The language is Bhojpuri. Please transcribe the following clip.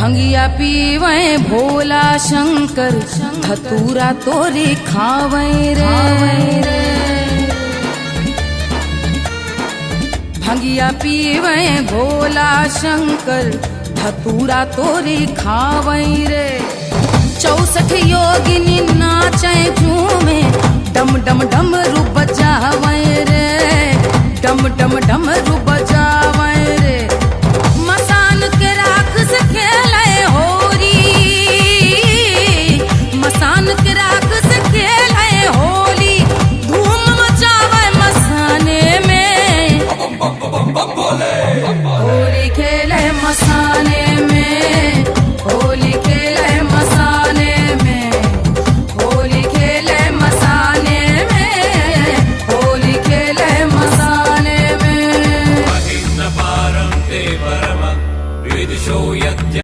भंगिया पीवे भोला शंकर धतूरा तोरे खावे रे। भंगिया पीवे भोला शंकर धतूरा तोरे खावे रे। 64 योगिनी नाचे झूमे डम डम डमरू बजावे रे। डम डम डमरू बजावे रे। मसान के राख से खेले होरी। मसान के राख से खेले होली। धूम मचावे मसाने में। होली खेले मसाने में। होली खेले मसाने में। होली खेले मसाने में। होली खेले मसाने में। महिन्द्र पारं ते परम विदुषो यज्ञ